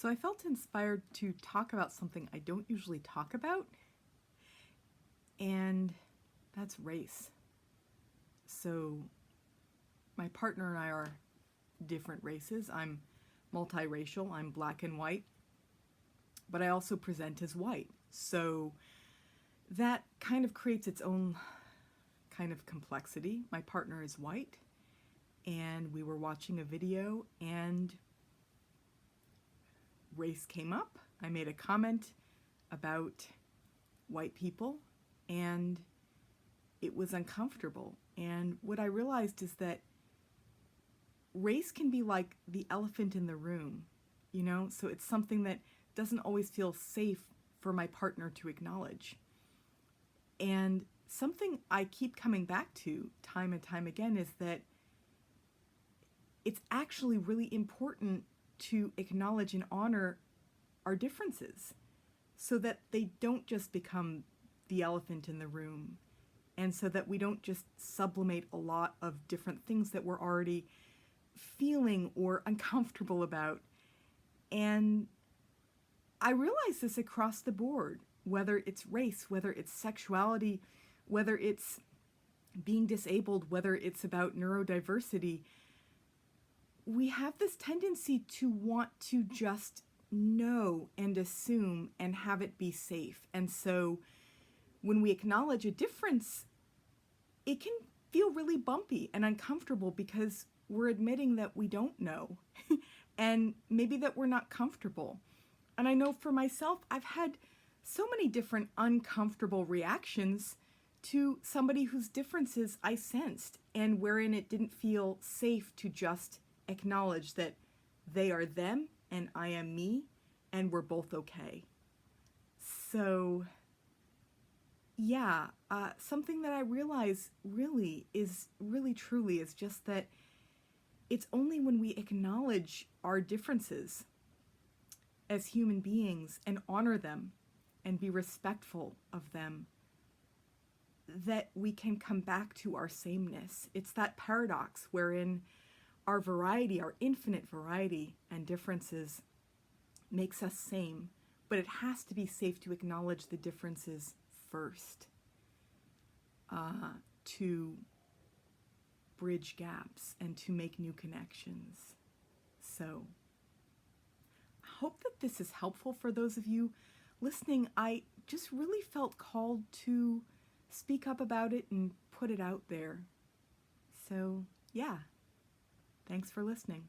So I felt inspired to talk about something I don't usually talk about, and that's race. So my partner and I are different races. I'm multiracial, I'm black and white, but I also present as white. So that kind of creates its own kind of complexity. My partner is white, and we were watching a video and race came up. I made a comment about white people and it was uncomfortable. And what I realized is that race can be like the elephant in the room, so it's something that doesn't always feel safe for my partner to acknowledge. And something I keep coming back to time and time again is that it's actually really important to acknowledge and honor our differences so that they don't just become the elephant in the room, and so that we don't just sublimate a lot of different things that we're already feeling or uncomfortable about. And I realize this across the board, whether it's race, whether it's sexuality, whether it's being disabled, whether it's about neurodiversity. We have this tendency to want to just know and assume and have it be safe. And so when we acknowledge a difference, it can feel really bumpy and uncomfortable because we're admitting that we don't know and maybe that we're not comfortable. And I know for myself, I've had so many different uncomfortable reactions to somebody whose differences I sensed and wherein it didn't feel safe to just acknowledge that they are them and I am me and we're both okay. So yeah, something that I realize really truly is just that it's only when we acknowledge our differences as human beings and honor them and be respectful of them that we can come back to our sameness. It's that paradox wherein our variety, our infinite variety and differences makes us same, but it has to be safe to acknowledge the differences first, to bridge gaps and to make new connections. So I hope that this is helpful for those of you listening. I just really felt called to speak up about it and put it out there. So yeah, thanks for listening.